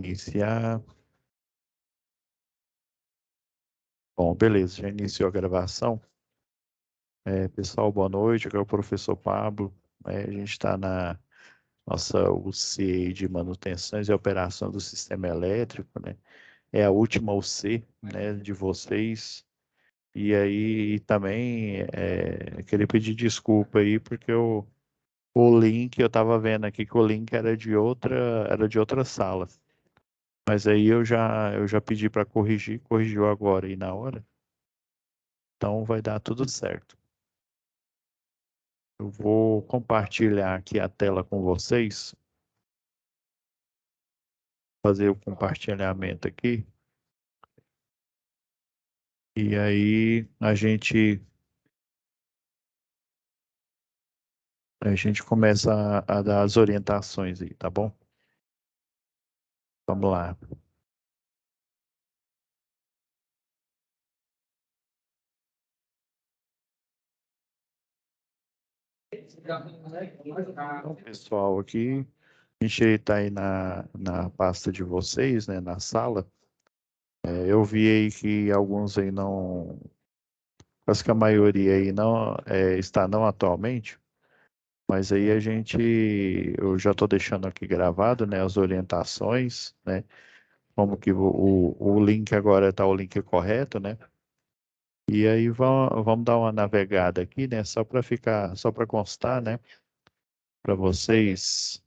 Iniciar. Bom, beleza, já iniciou a gravação. Pessoal, boa noite. Aqui é o professor Pablo. A gente está na nossa UC aí de manutenções e operação do sistema elétrico, né? É a última UC, né, de vocês. E aí também queria pedir desculpa aí, porque o link, eu estava vendo aqui que o link era de outra sala. Mas aí eu já pedi para corrigir, corrigiu agora e na hora. Então vai dar tudo certo. Eu vou compartilhar aqui a tela com vocês, fazer o compartilhamento aqui, e aí a gente começa a dar as orientações aí, tá bom? Vamos lá. Então, pessoal, aqui a gente está aí na pasta de vocês, né, na sala. Eu vi aí que alguns aí não, quase que a maioria aí não está não atualmente. Mas aí eu já estou deixando aqui gravado, né, as orientações, né, como que o link agora está o link correto, né, e aí vamos dar uma navegada aqui, né, só para constar, né, para vocês,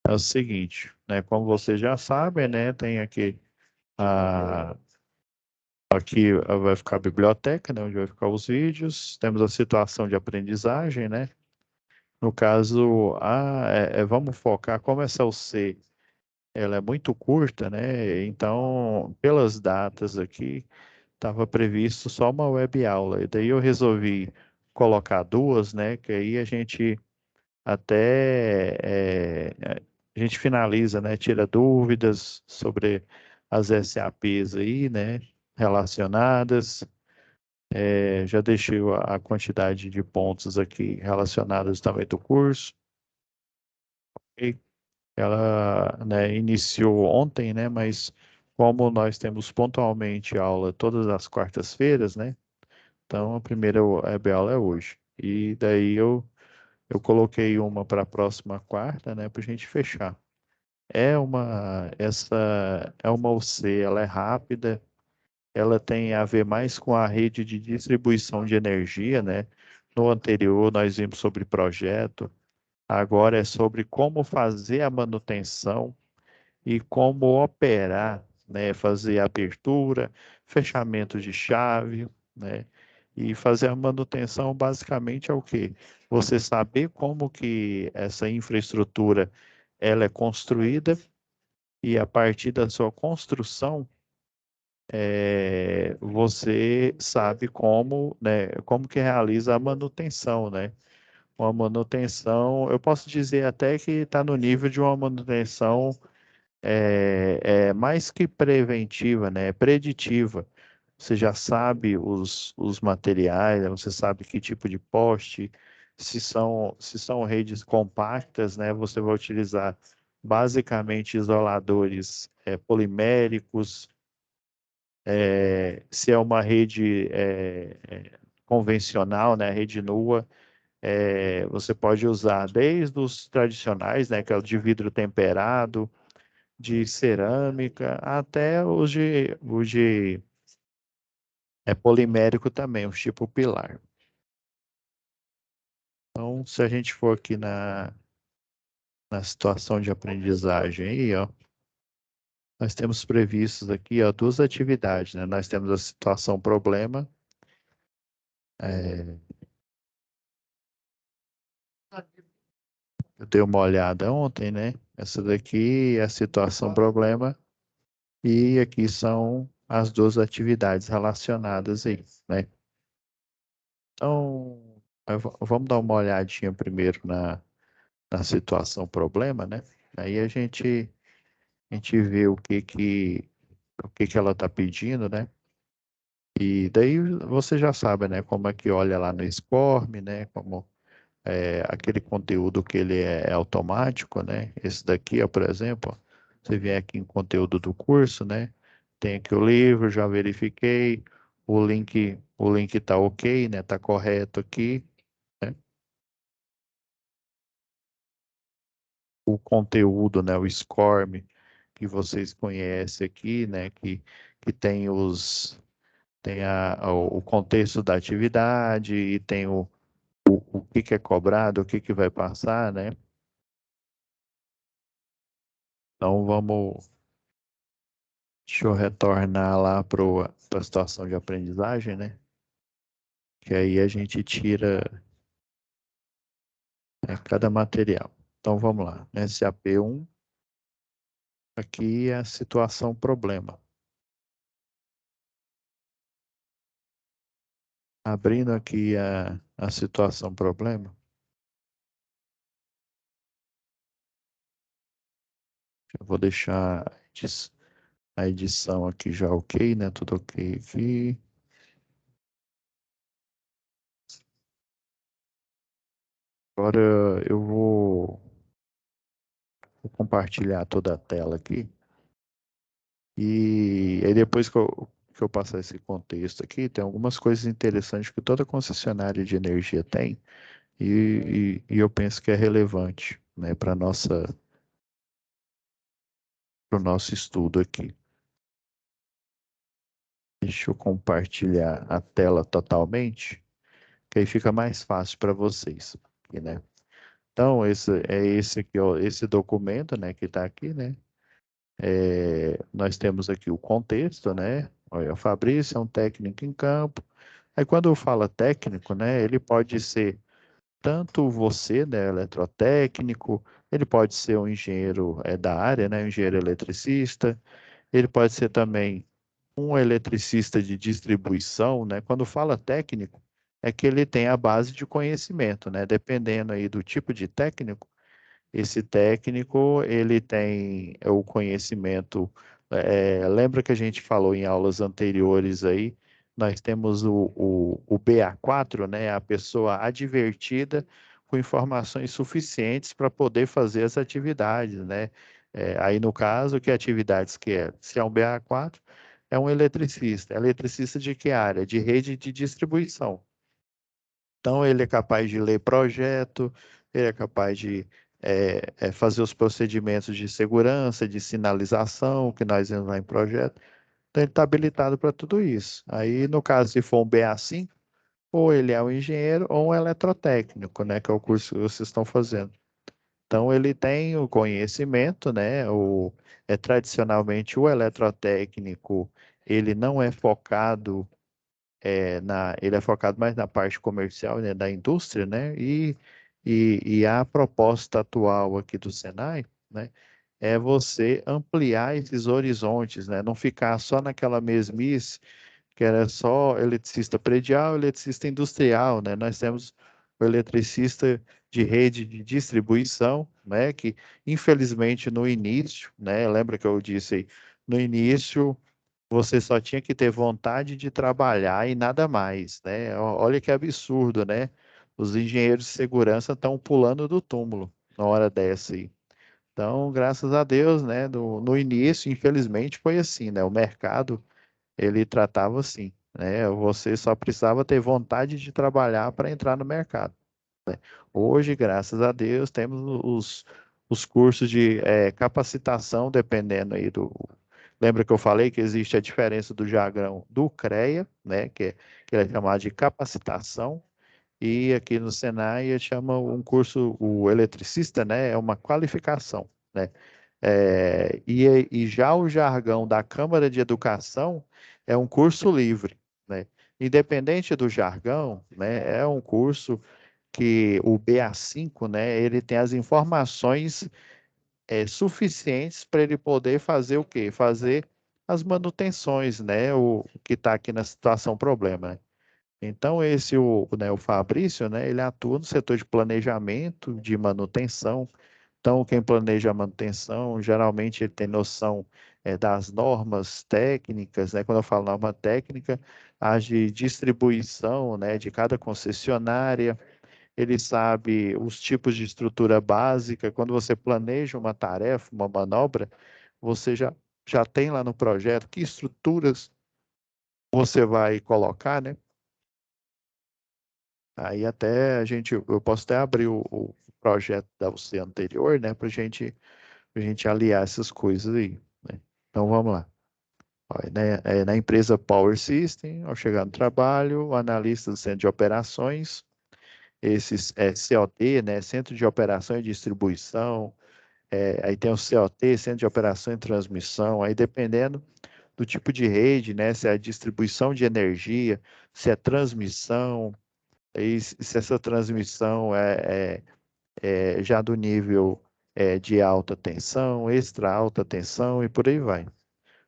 é o seguinte, né, como vocês já sabem, né, tem aqui vai ficar a biblioteca, né, onde vai ficar os vídeos, temos a situação de aprendizagem, né, no caso, vamos focar, como essa UC ela é muito curta, né? Então, pelas datas aqui, estava previsto só uma web aula. E daí eu resolvi colocar duas, né? Que aí a gente até a gente finaliza, né? Tira dúvidas sobre as SAPs aí, né? Relacionadas. Já deixei a quantidade de pontos aqui relacionadas também do curso. E ela, né, iniciou ontem, né, mas como nós temos pontualmente aula todas as quartas-feiras, né, então a primeira web aula é hoje. E daí eu coloquei uma para a próxima quarta, né, para a gente fechar. Essa é uma UC, ela é rápida, ela tem a ver mais com a rede de distribuição de energia, né. No anterior nós vimos sobre projeto, agora é sobre como fazer a manutenção e como operar, né? Fazer abertura, fechamento de chave, né? E fazer a manutenção basicamente é o quê? Você saber como que essa infraestrutura ela é construída e a partir da sua construção você sabe como, né? Como que realiza a manutenção, né? Uma manutenção, eu posso dizer até que está no nível de uma manutenção mais que preventiva, né? É preditiva. Você já sabe os materiais, né? Você sabe que tipo de poste, se são redes compactas, né? Você vai utilizar basicamente isoladores poliméricos. Se é uma rede convencional, né? Rede nua, você pode usar desde os tradicionais, né? Que é o de vidro temperado, de cerâmica, até os de polimérico também, os tipo pilar. Então, se a gente for aqui na situação de aprendizagem aí, ó, nós temos previstos aqui, ó, duas atividades, né? Nós temos a situação problema, é, eu dei uma olhada ontem, né? Essa daqui é a situação problema e aqui são as duas atividades relacionadas aí, né? Então, vamos dar uma olhadinha primeiro na situação problema, né? Aí a gente vê o que que ela está pedindo, né? E daí você já sabe, né? Como é que olha lá no SCORM, né? Como aquele conteúdo que ele é automático, né? Esse daqui, ó, por exemplo, Você vier aqui em conteúdo do curso, né? Tem aqui o livro, já verifiquei, o link tá ok, né? Tá correto aqui, né? O conteúdo, né? O SCORM que vocês conhecem aqui, né? Que tem o contexto da atividade e tem o que é cobrado, o que vai passar, né? Então deixa eu retornar lá para a situação de aprendizagem, né? Que aí a gente tira, né, cada material. Então vamos lá, SAP 1, aqui é a situação problema. Abrindo aqui a situação problema, eu vou deixar a edição aqui já ok, né? Tudo ok aqui. Agora vou compartilhar toda a tela aqui. E aí depois que eu passar esse contexto aqui, tem algumas coisas interessantes que toda concessionária de energia tem e eu penso que é relevante, né, para o nosso estudo aqui. Deixa eu compartilhar a tela totalmente, que aí fica mais fácil para vocês, aqui, né? Então, esse aqui, ó, esse documento, né, que está aqui, né? Nós temos aqui o contexto, né? Olha, o Fabrício é um técnico em campo. Aí quando fala técnico, né, ele pode ser tanto você, né, eletrotécnico, ele pode ser um engenheiro da área, né, um engenheiro eletricista, ele pode ser também um eletricista de distribuição, né? Quando fala técnico, é que ele tem a base de conhecimento, né? Dependendo aí do tipo de técnico, esse técnico, ele tem o conhecimento. Lembra que a gente falou em aulas anteriores aí? Nós temos o BA4, né? A pessoa advertida com informações suficientes para poder fazer as atividades, né? Aí no caso, que atividades que é? Se é um BA4, é um eletricista. Eletricista de que área? De rede de distribuição. Então, ele é capaz de ler projeto, ele é capaz de fazer os procedimentos de segurança, de sinalização, que nós vemos lá em projeto. Então, ele está habilitado para tudo isso. Aí, no caso, se for um BA5, ou ele é um engenheiro ou um eletrotécnico, né, que é o curso que vocês estão fazendo. Então, ele tem o conhecimento, né, tradicionalmente, o eletrotécnico, ele não é focado ele é focado mais na parte comercial, né, da indústria, né? E a proposta atual aqui do Senai, né, é você ampliar esses horizontes, né? Não ficar só naquela mesmice que era só eletricista predial, eletricista industrial, né? Nós temos o eletricista de rede de distribuição, né? Que infelizmente no início, né? Lembra que eu disse aí, no início você só tinha que ter vontade de trabalhar e nada mais, né? Olha que absurdo, né? Os engenheiros de segurança estão pulando do túmulo na hora dessa aí. Então, graças a Deus, né? No início, infelizmente, foi assim, né? O mercado, ele tratava assim, né? Você só precisava ter vontade de trabalhar para entrar no mercado. Hoje, graças a Deus, temos os cursos de capacitação, dependendo aí do. Lembra que eu falei que existe a diferença do jargão do CREA, né, que é chamado de capacitação, e aqui no Senai ele chama um curso, o eletricista, né, é uma qualificação, né. E já o jargão da Câmara de Educação é um curso livre, né. Independente do jargão, né, é um curso que o BA5, né, ele tem as informações suficientes para ele poder fazer o quê? Fazer as manutenções, né, o que está aqui na situação problema, né? Então, o Fabrício, né, ele atua no setor de planejamento, de manutenção. Então, quem planeja a manutenção, geralmente ele tem noção das normas técnicas, né? Quando eu falo norma técnica, as de distribuição, né, de cada concessionária, ele sabe os tipos de estrutura básica. Quando você planeja uma tarefa, uma manobra, você já tem lá no projeto que estruturas você vai colocar, né? Aí até eu posso até abrir o projeto da você anterior, né? Pra gente aliar essas coisas aí, né? Então vamos lá. Ó, na empresa Power System, ao chegar no trabalho, o analista do centro de operações, esses COT, né? Centro de Operação e Distribuição, aí tem o COT, Centro de Operação e Transmissão, aí dependendo do tipo de rede, né? Se é a distribuição de energia, se é transmissão, aí se essa transmissão já do nível de alta tensão, extra alta tensão e por aí vai.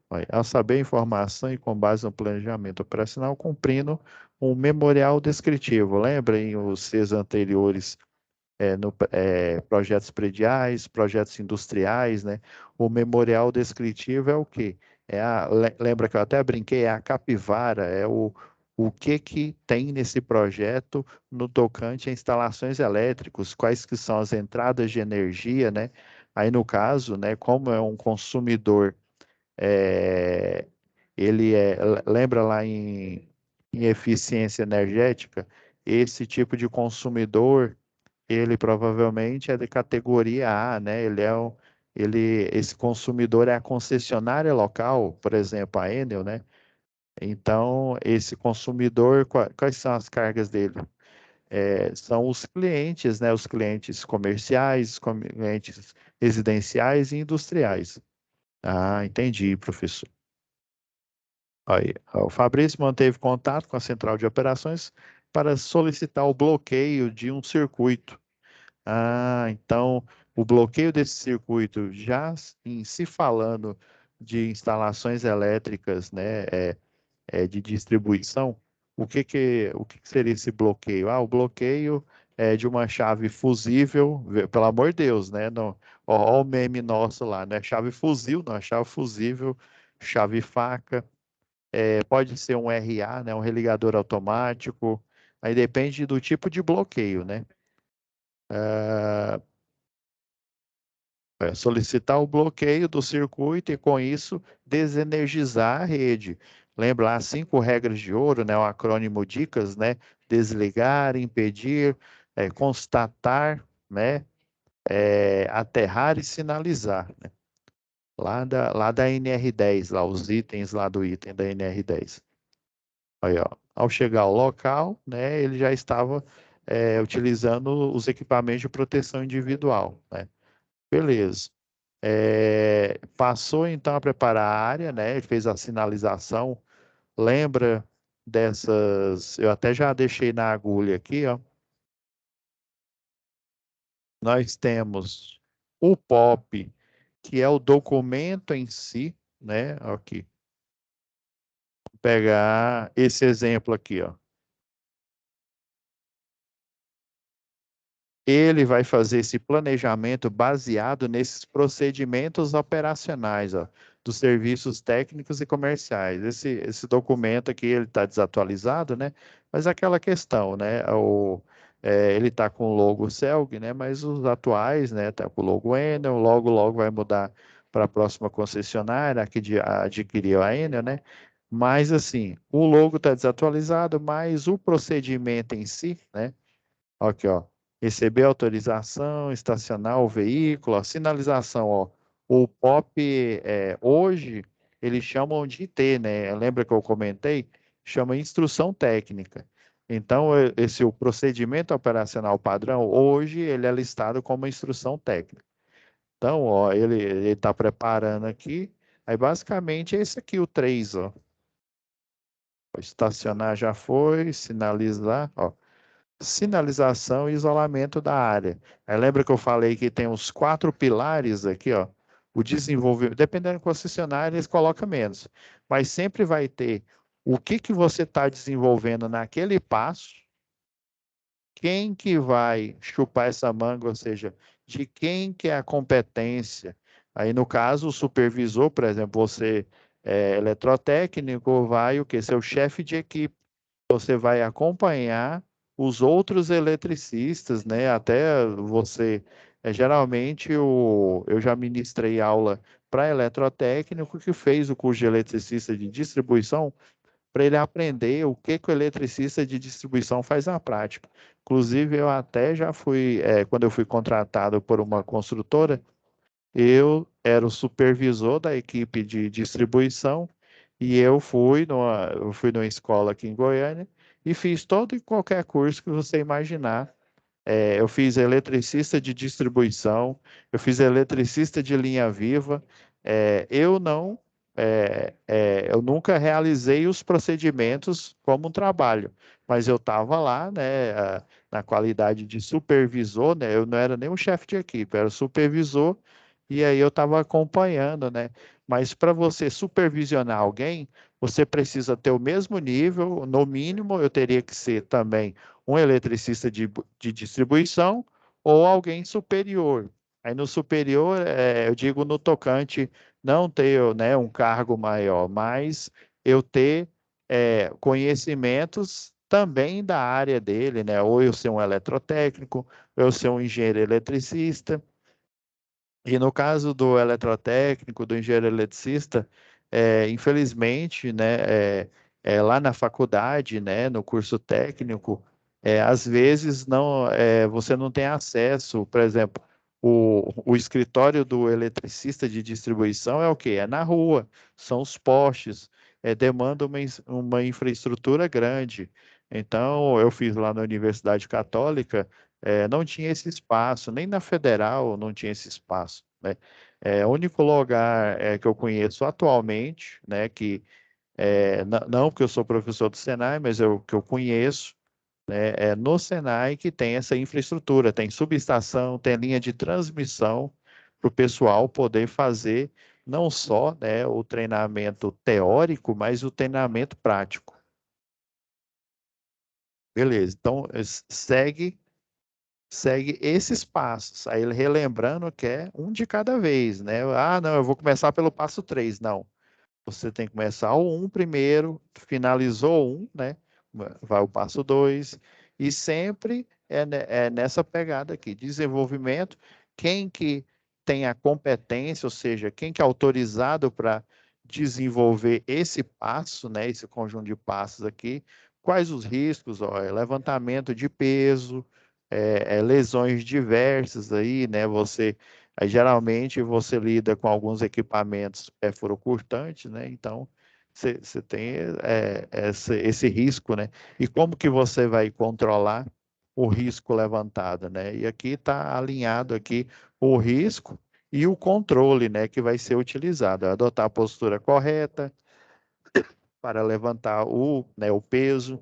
Olha, ao saber a informação e com base no planejamento operacional, cumprindo um memorial descritivo. Lembrem os seus anteriores projetos prediais, projetos industriais, né? O memorial descritivo é o quê? Lembra que eu até brinquei, é a capivara, o que tem nesse projeto no tocante a instalações elétricas, quais que são as entradas de energia, né? Aí no caso, né, como é um consumidor, é, lembra lá em eficiência energética, esse tipo de consumidor ele provavelmente é de categoria A, né? Esse consumidor é a concessionária local, por exemplo, a Enel, né? Então, esse consumidor, quais são as cargas dele? São os clientes, né? Os clientes comerciais, clientes residenciais e industriais. Ah, entendi, professor. Aí, o Fabrício manteve contato com a central de operações para solicitar o bloqueio de um circuito. Ah, então o bloqueio desse circuito, já em se falando de instalações elétricas, né, de distribuição, o que que seria esse bloqueio? Ah, o bloqueio é de uma chave fusível, pelo amor de Deus, né? Não, ó, o meme nosso lá, né? Chave fuzil, não, é chave fusível, chave faca, pode ser um RA, né, um religador automático, aí depende do tipo de bloqueio, né? Ah, solicitar o bloqueio do circuito e, com isso, desenergizar a rede. Lembra lá, as 5 regras de ouro, né? O acrônimo DICAS, né? Desligar, impedir, constatar, né? Aterrar e sinalizar, né? Lá da NR10, lá os itens lá do item da NR10. Aí, ó, ao chegar ao local, né? Ele já estava utilizando os equipamentos de proteção individual, né? Beleza. Passou então a preparar a área, né? Ele fez a sinalização. Lembra dessas? Eu até já deixei na agulha aqui, ó. Nós temos o POP, que é o documento em si, né? Aqui. Vou pegar esse exemplo aqui, ó. Ele vai fazer esse planejamento baseado nesses procedimentos operacionais, ó, dos serviços técnicos e comerciais. Esse documento aqui ele está desatualizado, né? Mas aquela questão, né? Ele está com o logo CELG, né? Mas os atuais, né? Tá com o logo Enel. Logo vai mudar para a próxima concessionária que adquiriu a Enel, né? Mas assim, o logo está desatualizado, mas o procedimento em si, né? Aqui, ó. Receber autorização, estacionar o veículo, ó, sinalização, ó. O POP, hoje, eles chamam de IT, né? Lembra que eu comentei? Chama instrução técnica. Então, o procedimento operacional padrão, hoje, ele é listado como instrução técnica. Então, ó, ele está preparando aqui. Aí, basicamente, é esse aqui, o 3, ó. Estacionar já foi, sinalizar, ó. Sinalização e isolamento da área. Aí lembra que eu falei que tem os 4 pilares aqui, ó. O desenvolvimento, dependendo do concessionário, eles colocam menos, mas sempre vai ter o que que você está desenvolvendo naquele passo, quem que vai chupar essa manga, ou seja, de quem que é a competência. Aí, no caso, o supervisor, por exemplo, você é eletrotécnico, vai o quê? Seu chefe de equipe. Você vai acompanhar os outros eletricistas, né? Até você Geralmente eu já ministrei aula para eletrotécnico que fez o curso de eletricista de distribuição para ele aprender o que que o eletricista de distribuição faz na prática. Inclusive, eu até já fui, quando eu fui contratado por uma construtora, eu era o supervisor da equipe de distribuição e eu fui numa escola aqui em Goiânia e fiz todo e qualquer curso que você imaginar. Eu fiz eletricista de distribuição, eu fiz eletricista de linha viva. Eu não, eu nunca realizei os procedimentos como um trabalho, mas eu estava lá, né, na qualidade de supervisor, né, eu não era nem um chefe de equipe, eu era supervisor, e aí eu estava acompanhando, né. Mas para você supervisionar alguém, você precisa ter o mesmo nível, no mínimo, eu teria que ser também um eletricista de distribuição ou alguém superior. Aí no superior, eu digo no tocante, não ter, né, um cargo maior, mas eu ter conhecimentos também da área dele, né? Ou eu ser um eletrotécnico, ou eu ser um engenheiro eletricista. E no caso do eletrotécnico, do engenheiro eletricista, infelizmente, né, lá na faculdade, né, no curso técnico, às vezes você não tem acesso, por exemplo, o escritório do eletricista de distribuição é o quê? É na rua, são os postes, demanda uma infraestrutura grande. Então, eu fiz lá na Universidade Católica, não tinha esse espaço, nem na Federal não tinha esse espaço, né? O único lugar que eu conheço atualmente, né, que não porque eu sou professor do Senai, mas que eu conheço, né, é no Senai que tem essa infraestrutura, tem subestação, tem linha de transmissão para o pessoal poder fazer não só, né, o treinamento teórico, mas o treinamento prático. Beleza, então segue esses passos. Aí ele relembrando que é um de cada vez, né? Ah, não, eu vou começar pelo passo 3. Não. Você tem que começar o 1 primeiro, finalizou um, né? Vai o passo 2. E sempre é nessa pegada aqui, desenvolvimento. Quem que tem a competência, ou seja, quem que é autorizado para desenvolver esse passo, né? Esse conjunto de passos aqui. Quais os riscos? Ó, levantamento de peso, lesões diversas aí, né? Aí, geralmente você lida com alguns equipamentos perfurocurtantes, né? Então você tem esse risco, né? E como que você vai controlar o risco levantado, né? E aqui está alinhado aqui o risco e o controle, né? Que vai ser utilizado. Adotar a postura correta para levantar né, o peso.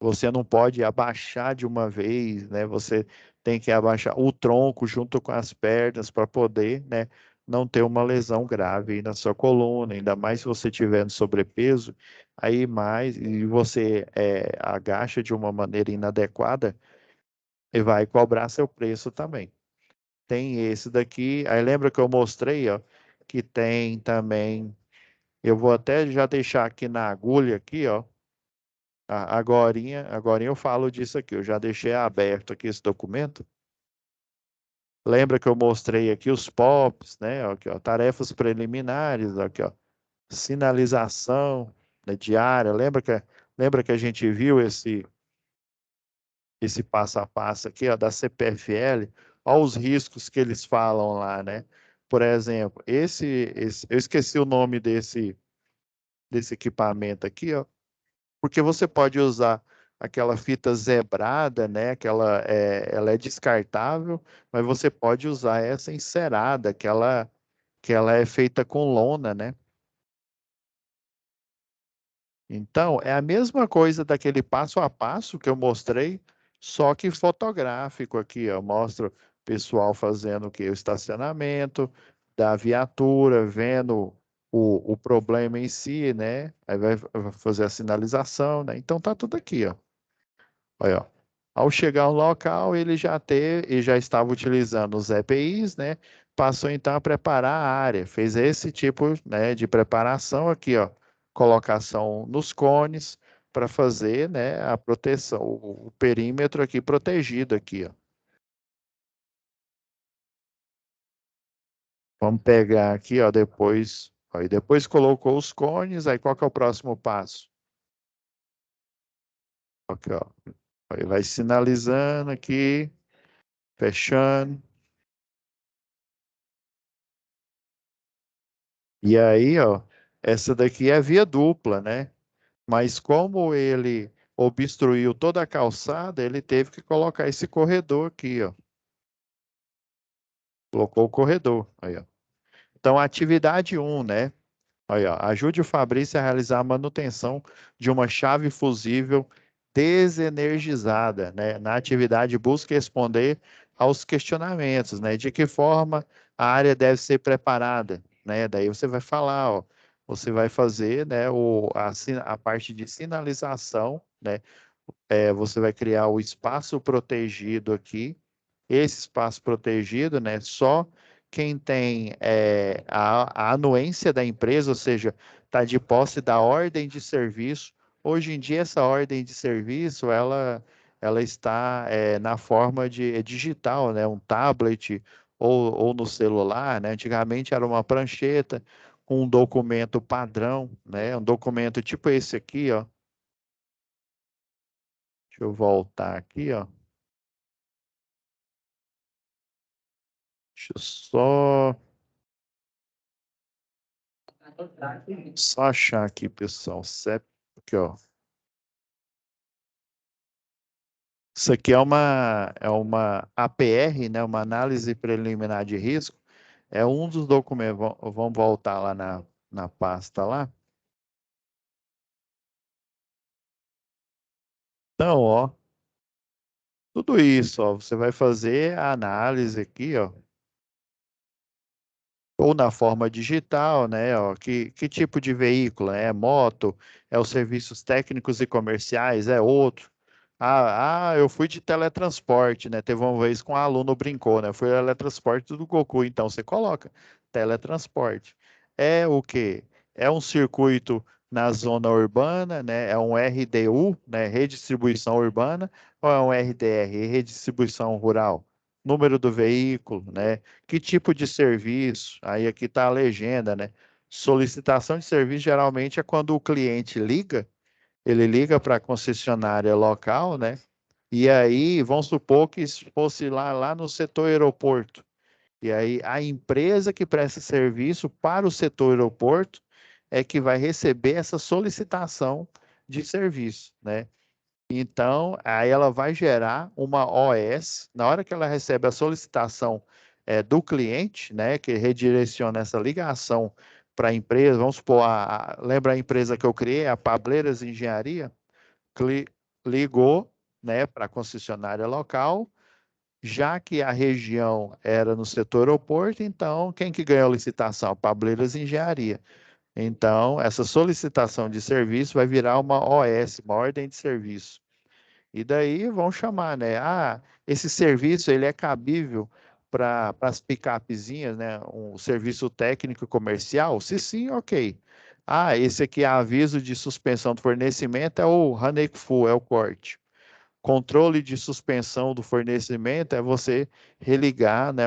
Você não pode abaixar de uma vez, né? Você tem que abaixar o tronco junto com as pernas para poder, né, não ter uma lesão grave aí na sua coluna, ainda mais se você tiver no sobrepeso, aí mais, e você agacha de uma maneira inadequada, e vai cobrar seu preço também. Tem esse daqui, aí lembra que eu mostrei, ó, que tem também, eu vou até já deixar aqui na agulha aqui, ó, agorinha eu falo disso aqui. Eu já deixei aberto aqui esse documento. Lembra que eu mostrei aqui os POPs, né? Aqui, ó, tarefas preliminares, aqui, ó, sinalização, né, diária. Lembra que a gente viu esse passo a passo aqui, ó, da CPFL? Olha os riscos que eles falam lá, né? Por exemplo, eu esqueci o nome desse equipamento aqui, ó. Porque você pode usar aquela fita zebrada, né? Ela é descartável, mas você pode usar essa encerada, que ela é feita com lona, né? Então, é a mesma coisa daquele passo a passo que eu mostrei, só que fotográfico aqui, ó. Mostra o pessoal fazendo o quê? O estacionamento da viatura, vendo o problema em si, né? Aí vai fazer a sinalização, né? Então tá tudo aqui, ó. Olha, ó. Ao chegar no local, ele já estava utilizando os EPIs, né? Passou então a preparar a área, fez esse tipo, né, de preparação aqui, ó, colocação nos cones para fazer, né, a proteção, o perímetro aqui protegido aqui, ó. Vamos pegar aqui, ó, depois. Aí depois colocou os cones, aí qual que é o próximo passo? Aqui, ó. Aí vai sinalizando aqui, fechando. E aí, ó, essa daqui é via dupla, né? Mas como ele obstruiu toda a calçada, ele teve que colocar esse corredor aqui, ó. Colocou o corredor. Aí, ó. Então, atividade um, né? Aí, ó, ajude o Fabrício a realizar a manutenção de uma chave fusível desenergizada, né? Na atividade, busque responder aos questionamentos, né? De que forma a área deve ser preparada, né? Daí você vai falar, ó, você vai fazer, né, a parte de sinalização, né? Você vai criar o espaço protegido aqui. Esse espaço protegido, né? Só quem tem a anuência da empresa, ou seja, está de posse da ordem de serviço. Hoje em dia, essa ordem de serviço, ela está na forma de digital, né? Um tablet ou no celular, né? Antigamente era uma prancheta com um documento padrão, né? Um documento tipo esse aqui, ó. Deixa eu voltar aqui, ó. Deixa eu só achar aqui, pessoal. Aqui, ó. Isso aqui é uma APR, né? Uma análise preliminar de risco. É um dos documentos. Vamos voltar lá na pasta lá. Então, ó, tudo isso, ó, você vai fazer a análise aqui, ó. Ou na forma digital, né? Ó, que tipo de veículo? É moto? É os serviços técnicos e comerciais? É outro? Eu fui de teletransporte, né? Teve uma vez que um aluno brincou, né? Foi teletransporte do Goku, então você coloca teletransporte. É o quê? É um circuito na zona urbana, né? É um RDU, né? Redistribuição urbana, ou é um RDR, redistribuição rural? Número do veículo, né? Que tipo de serviço? Aí aqui está a legenda, né? Solicitação de serviço geralmente é quando o cliente liga, ele liga para a concessionária local, né? E aí, vamos supor que isso fosse lá no setor aeroporto. E aí, a empresa que presta serviço para o setor aeroporto é que vai receber essa solicitação de serviço, né? Então, aí ela vai gerar uma OS. Na hora que ela recebe a solicitação do cliente, né, que redireciona essa ligação para a empresa, vamos supor, lembra a empresa que eu criei, a Pableiras Engenharia? Cli- Ligou, né, para a concessionária local, já que a região era no setor aeroporto, então quem que ganhou a licitação? A Pableiras Engenharia. Então, essa solicitação de serviço vai virar uma OS, uma ordem de serviço. E daí vão chamar, né? Esse serviço ele é cabível para as picapezinhas, né? Um serviço técnico comercial? Se sim, ok. Esse aqui é aviso de suspensão do fornecimento, é o Running Full, é o corte. Controle de suspensão do fornecimento é você religar, né?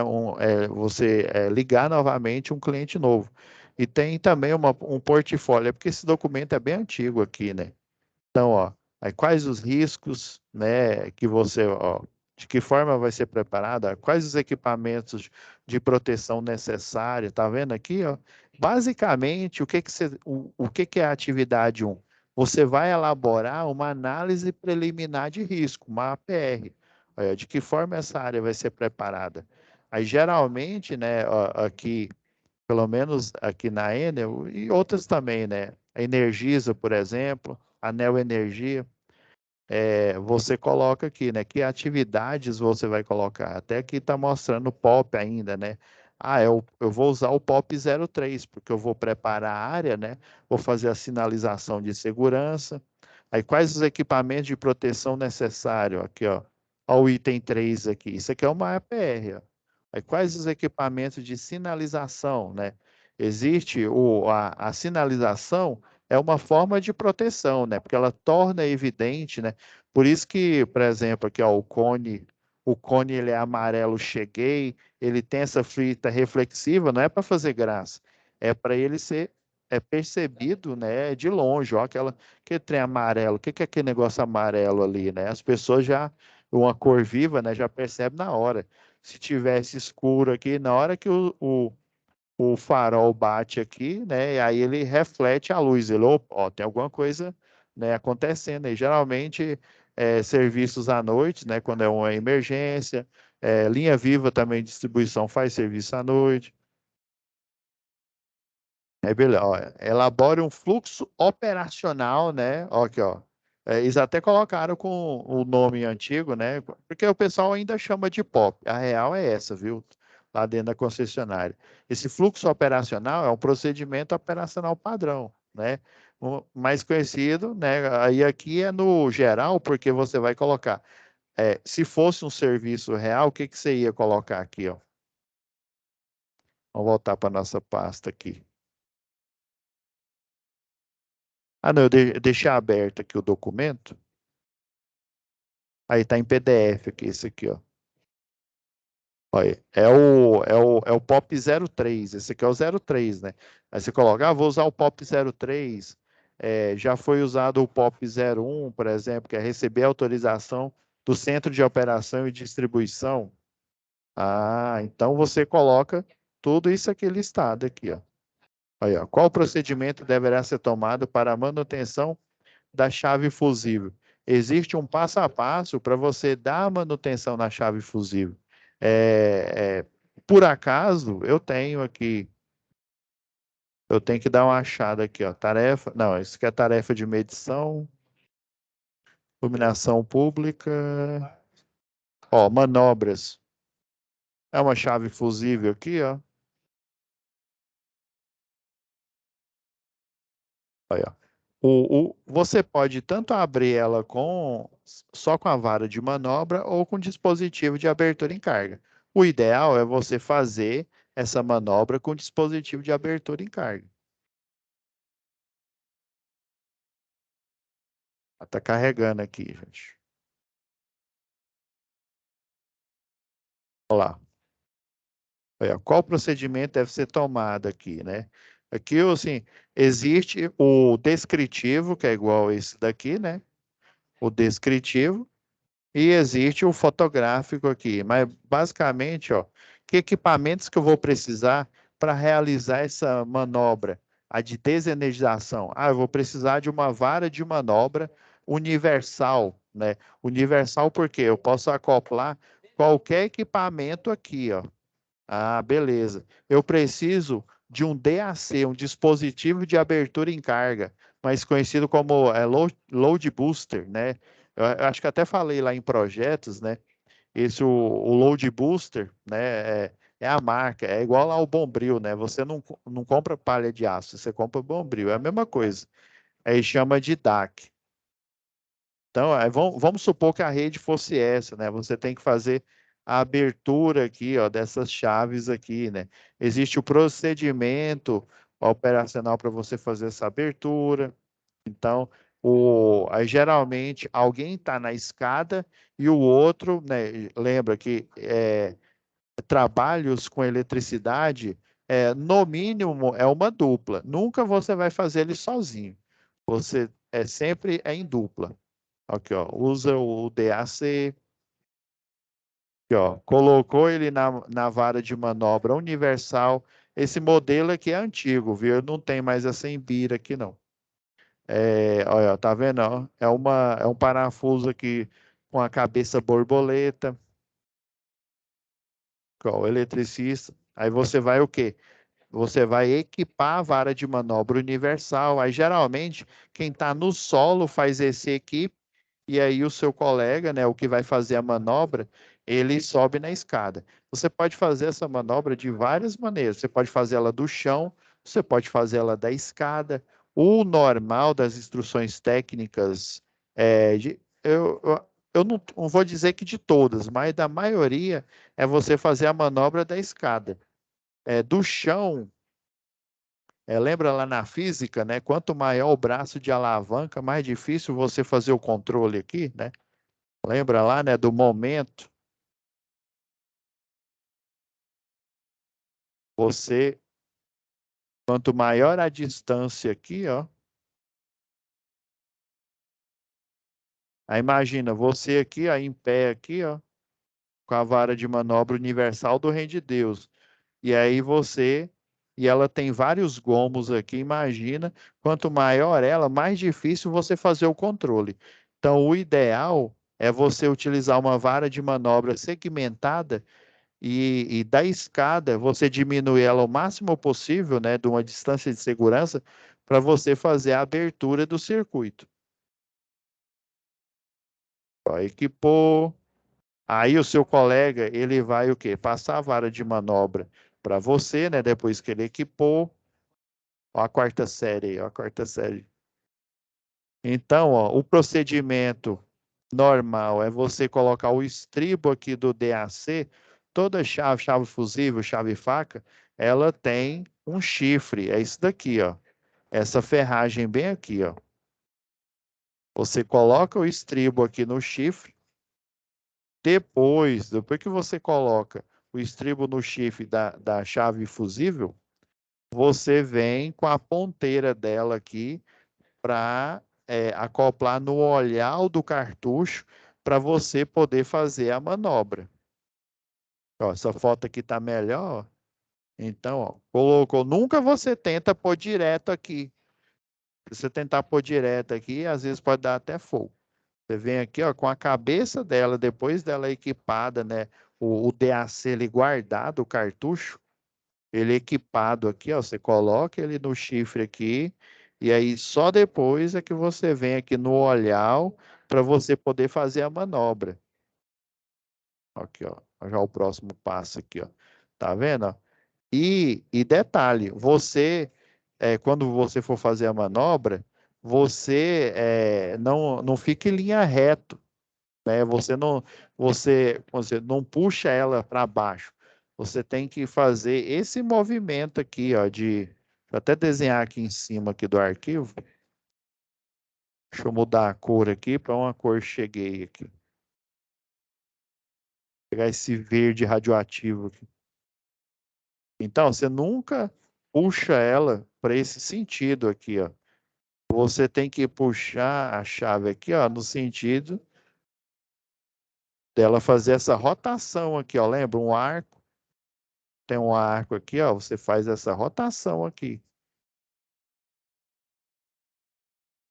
Você ligar novamente um cliente novo. E tem também um portfólio, é porque esse documento é bem antigo aqui, né? Então, ó, aí quais os riscos, né, que você, ó, de que forma vai ser preparada, quais os equipamentos de proteção necessários, tá vendo aqui, ó? Basicamente, o que que é a atividade um? Você vai elaborar uma análise preliminar de risco, uma APR. Olha, de que forma essa área vai ser preparada? Aí, geralmente, né, ó, aqui pelo menos aqui na Enel e outras também, né? A Energisa, por exemplo, a Neo Energia, você coloca aqui, né? Que atividades você vai colocar? Até aqui está mostrando o POP ainda, né? Eu vou usar o POP 03, porque eu vou preparar a área, né? Vou fazer a sinalização de segurança. Aí, quais os equipamentos de proteção necessários? Aqui, ó. Ó o item 3 aqui. Isso aqui é uma APR, ó. Aí, quais os equipamentos de sinalização, né? Existe a sinalização é uma forma de proteção, né? Porque ela torna evidente, né? Por isso que, por exemplo, aqui, ó, o cone ele é amarelo, cheguei, ele tem essa fita reflexiva, não é para fazer graça, é para ele ser percebido, né, de longe, ó, aquele trem amarelo, o que que é aquele negócio amarelo ali, né? As pessoas já, uma cor viva, né, já percebe na hora. Se tivesse escuro aqui, na hora que o farol bate aqui, né? E aí ele reflete a luz. Ele, opa, ó, tem alguma coisa, né, acontecendo aí. Geralmente, serviços à noite, né? Quando é uma emergência, linha viva também, distribuição faz serviço à noite. Aí, beleza, ó, elabore um fluxo operacional, né? Ó, aqui, ó. Eles até colocaram com o nome antigo, né? Porque o pessoal ainda chama de POP. A real é essa, viu? Lá dentro da concessionária. Esse fluxo operacional é um procedimento operacional padrão, né? O mais conhecido, né? Aí aqui é no geral, porque você vai colocar. Se fosse um serviço real, o que que você ia colocar aqui, ó? Vamos voltar para nossa pasta aqui. Ah, não, eu deixei aberto aqui o documento. Aí tá em PDF aqui, esse aqui, ó. Olha, é o POP 03. Esse aqui é o 03, né? Aí você coloca, vou usar o POP 03. Já foi usado o POP 01, por exemplo, que é receber autorização do Centro de Operação e Distribuição. Ah, então você coloca tudo isso aqui listado aqui, ó. Aí, ó. Qual procedimento deverá ser tomado para a manutenção da chave fusível? Existe um passo a passo para você dar a manutenção na chave fusível. Por acaso, eu tenho que dar uma achada aqui, ó. Tarefa, não, isso aqui é tarefa de medição, iluminação pública, ó, manobras. É uma chave fusível aqui, ó. Aí, ó. Você pode tanto abrir ela só com a vara de manobra ou com dispositivo de abertura em carga. O ideal é você fazer essa manobra com dispositivo de abertura em carga. Está carregando aqui, gente. Olha lá. Olha, qual procedimento deve ser tomado aqui, né? Aqui, assim, existe o descritivo, que é igual a esse daqui, né? O descritivo. E existe o fotográfico aqui, mas basicamente, ó, que equipamentos que eu vou precisar para realizar essa manobra, a de desenergização? Ah, eu vou precisar de uma vara de manobra universal, né? Universal porque eu posso acoplar qualquer equipamento aqui, ó. Ah, beleza. Eu preciso de um DAC, um dispositivo de abertura em carga, mais conhecido como load booster, né? Eu acho que até falei lá em projetos, né? O load booster, né? É a marca, é igual lá ao Bombril, né? Você não compra palha de aço, você compra Bombril, é a mesma coisa. Aí chama de DAC. Então, vamos supor que a rede fosse essa, né? Você tem que fazer a abertura aqui, ó, dessas chaves aqui, né? Existe o procedimento operacional para você fazer essa abertura. Então, aí, geralmente alguém está na escada e o outro, né? Lembra que trabalhos com eletricidade, no mínimo, é uma dupla. Nunca você vai fazer ele sozinho. Você sempre em dupla. Aqui, ó, usa o DAC, aqui, ó, colocou ele na vara de manobra universal. Esse modelo aqui é antigo, viu? Não tem mais essa embira aqui, não. Olha, tá vendo? Ó? É um parafuso aqui com a cabeça borboleta, ó, o eletricista. Aí você vai o quê? Você vai equipar a vara de manobra universal. Aí, geralmente, quem está no solo faz esse equipe. E aí o seu colega, né, o que vai fazer a manobra, ele sobe na escada. Você pode fazer essa manobra de várias maneiras. Você pode fazer ela do chão, você pode fazer ela da escada. O normal das instruções técnicas, eu não vou dizer que de todas, mas da maioria é você fazer a manobra da escada. Do chão, lembra lá na física, né? Quanto maior o braço de alavanca, mais difícil você fazer o controle aqui, né? Lembra lá, né, do momento? Você, quanto maior a distância aqui, ó. Aí imagina, você aqui, ó, em pé aqui, ó, com a vara de manobra universal do Reino de Deus. E aí e ela tem vários gomos aqui, imagina, quanto maior ela, mais difícil você fazer o controle. Então, o ideal é você utilizar uma vara de manobra segmentada e da escada você diminui ela o máximo possível, né, de uma distância de segurança, para você fazer a abertura do circuito. Ó, equipou. Aí o seu colega, ele vai o quê? Passar a vara de manobra para você, né? Depois que ele equipou. Ó, a quarta série, ó, a quarta série. Então, ó, o procedimento normal é você colocar o estribo aqui do DAC. Toda chave, chave fusível, chave faca, ela tem um chifre. É isso daqui, ó. Essa ferragem bem aqui, ó. Você coloca o estribo aqui no chifre. Depois que você coloca o estribo no chifre da chave fusível, você vem com a ponteira dela aqui para acoplar no olhar do cartucho para você poder fazer a manobra. Ó, essa foto aqui está melhor. Ó. Então, ó, colocou. Nunca você tenta pôr direto aqui. Se você tentar pôr direto aqui, às vezes pode dar até fogo. Você vem aqui, ó, com a cabeça dela, depois dela equipada, né? O DAC ele guardado, o cartucho, ele equipado aqui, ó. Você coloca ele no chifre aqui, e aí só depois é que você vem aqui no olhar para você poder fazer a manobra. Aqui, ó. Já o próximo passo aqui, ó. Tá vendo? Ó? E detalhe, quando você for fazer a manobra, você não fica em linha reta, né? Você não puxa ela para baixo. Você tem que fazer esse movimento aqui, ó, vou até desenhar aqui em cima aqui do arquivo. Deixa eu mudar a cor aqui para uma cor cheguei aqui. Vou pegar esse verde radioativo aqui. Então, você nunca puxa ela para esse sentido aqui, ó. Você tem que puxar a chave aqui, ó, no sentido dela fazer essa rotação aqui, ó. Lembra? Um arco. Tem um arco aqui, ó. Você faz essa rotação aqui.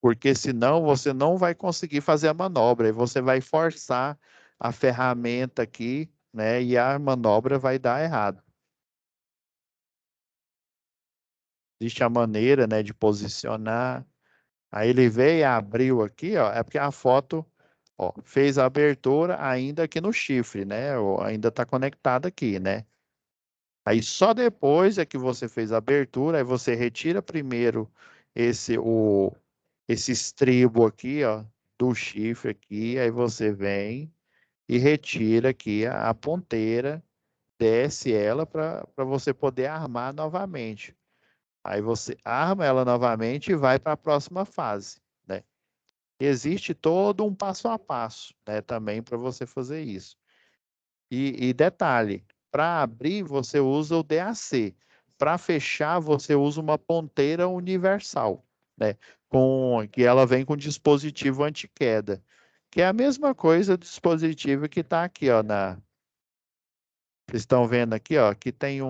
Porque senão você não vai conseguir fazer a manobra. E você vai forçar a ferramenta aqui, né? E a manobra vai dar errado. Existe a maneira, né, de posicionar. Aí ele veio e abriu aqui, ó. É porque a foto, ó, fez a abertura ainda aqui no chifre, né? Ou ainda está conectado aqui, né? Aí só depois é que você fez a abertura, aí você retira primeiro esse estribo aqui, ó, do chifre aqui, aí você vem e retira aqui a ponteira, desce ela para você poder armar novamente. Aí você arma ela novamente e vai para a próxima fase, né? Existe todo um passo a passo, né, também para você fazer isso. E detalhe, para abrir você usa o DAC. Para fechar você usa uma ponteira universal, né? Que ela vem com dispositivo anti-queda, que é a mesma coisa do dispositivo que está aqui, ó, vocês estão vendo aqui, ó, que tem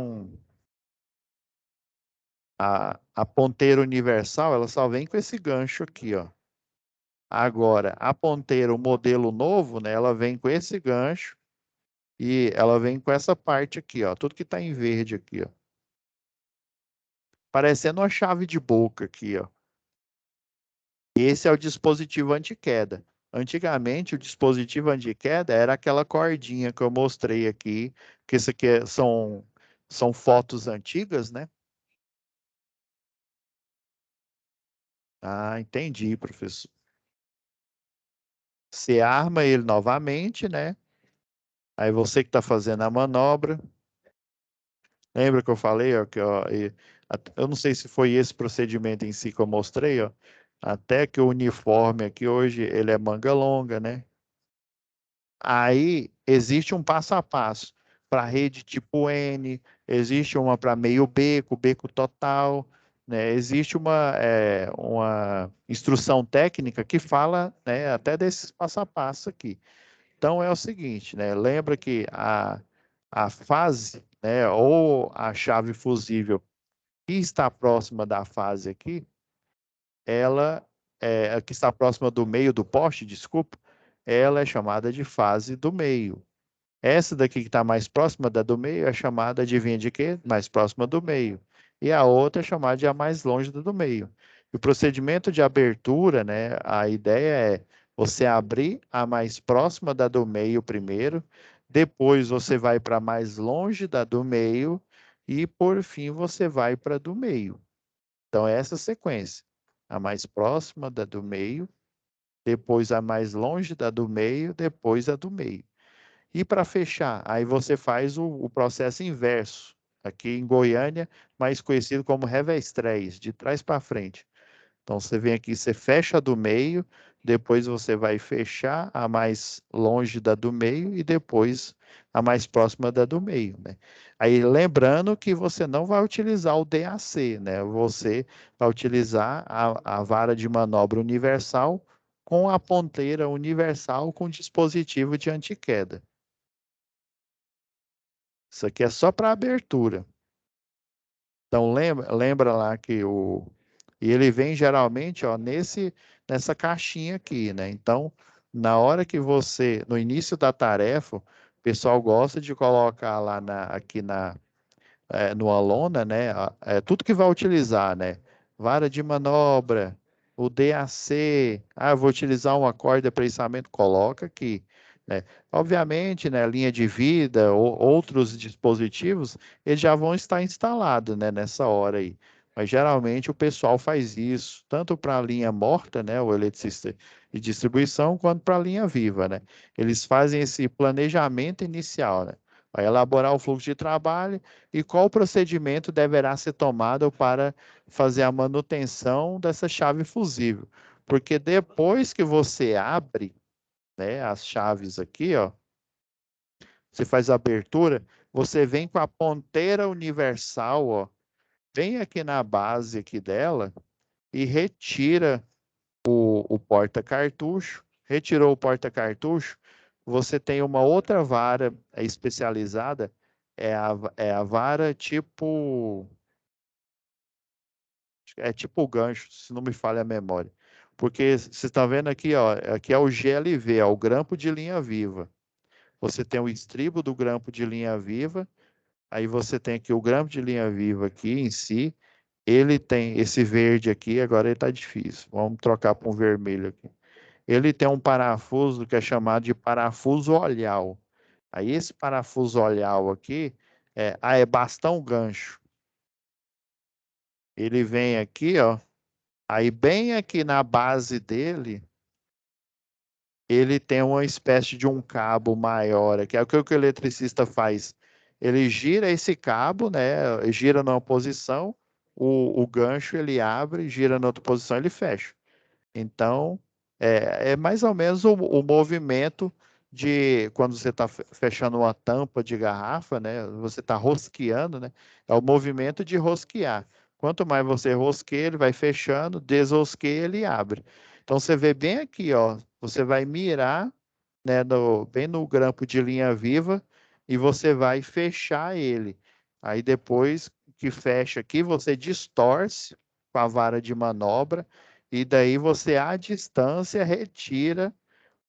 a ponteira universal, ela só vem com esse gancho aqui, ó. Agora, a ponteira, o modelo novo, né, ela vem com esse gancho e ela vem com essa parte aqui, ó, tudo que está em verde aqui, ó. Parecendo uma chave de boca aqui, ó. Esse é o dispositivo anti-queda. Antigamente, o dispositivo anti-queda era aquela cordinha que eu mostrei aqui, que isso aqui são fotos antigas, né? Ah, entendi, professor. Você arma ele novamente, né? Aí você que está fazendo a manobra. Lembra que eu falei, ó, eu não sei se foi esse procedimento em si que eu mostrei, ó. Até que o uniforme aqui hoje, ele é manga longa, né? Aí existe um passo a passo para rede tipo N, existe uma para meio beco, beco total, né? Existe uma instrução técnica que fala, né, até desses passo a passo aqui. Então é o seguinte, né? Lembra que a fase, né, ou a chave fusível que está próxima da fase aqui, ela a que está próxima do meio do poste, desculpa, ela é chamada de fase do meio. Essa daqui que está mais próxima da do meio é chamada, adivinha de quê? Mais próxima do meio. E a outra é chamada de a mais longe da do meio. E o procedimento de abertura, né? A ideia é você abrir a mais próxima da do meio primeiro, depois você vai para a mais longe da do meio e por fim você vai para a do meio. Então é essa sequência. A mais próxima da do meio, depois a mais longe da do meio, depois a do meio. E para fechar, aí você faz o processo inverso, aqui em Goiânia, mais conhecido como revestrez, de trás para frente. Então você vem aqui, você fecha a do meio, depois você vai fechar a mais longe da do meio e depois a mais próxima da do meio, né? Aí lembrando que você não vai utilizar o DAC, né? Você vai utilizar a vara de manobra universal com a ponteira universal com dispositivo de antiqueda. Isso aqui é só para abertura. Então lembra lá que e ele vem geralmente, ó, nessa caixinha aqui, né? Então, na hora que você no início da tarefa, o pessoal gosta de colocar lá aqui numa lona, né? Tudo que vai utilizar, né? Vara de manobra, o DAC, eu vou utilizar uma corda para içamento, coloca aqui, né? Obviamente, né, linha de vida ou outros dispositivos, eles já vão estar instalados, né, nessa hora aí. Mas geralmente o pessoal faz isso, tanto para a linha morta, né, o eletricista de distribuição, quanto para a linha viva, né? Eles fazem esse planejamento inicial, né? Vai elaborar o fluxo de trabalho e qual procedimento deverá ser tomado para fazer a manutenção dessa chave fusível. Porque depois que você abre, né, as chaves aqui, ó, você faz a abertura, você vem com a ponteira universal, ó, vem aqui na base aqui dela e retira o porta-cartucho. Retirou o porta-cartucho, você tem uma outra vara especializada, é a vara tipo o gancho, se não me falha a memória. Porque você está vendo aqui, ó, aqui é o GLV, é o grampo de linha viva. Você tem o estribo do grampo de linha viva, aí você tem aqui o grampo de linha viva aqui em si, ele tem esse verde aqui, agora ele está difícil. Vamos trocar para um vermelho aqui. Ele tem um parafuso que é chamado de parafuso olhal. Aí esse parafuso olhal aqui é bastão gancho. Ele vem aqui, ó. Aí bem aqui na base dele, ele tem uma espécie de um cabo maior, que é o que o eletricista faz. Ele gira esse cabo, né? Gira numa posição, o gancho ele abre, gira na outra posição, ele fecha. Então, é mais ou menos o movimento de quando você está fechando uma tampa de garrafa, né? Você está rosqueando, né? É o movimento de rosquear. Quanto mais você rosqueia, ele vai fechando, desrosqueia, ele abre. Então, você vê bem aqui, ó. Você vai mirar, né, bem no grampo de linha viva e você vai fechar ele. Aí, depois que fecha aqui, você distorce com a vara de manobra e daí você, à distância, retira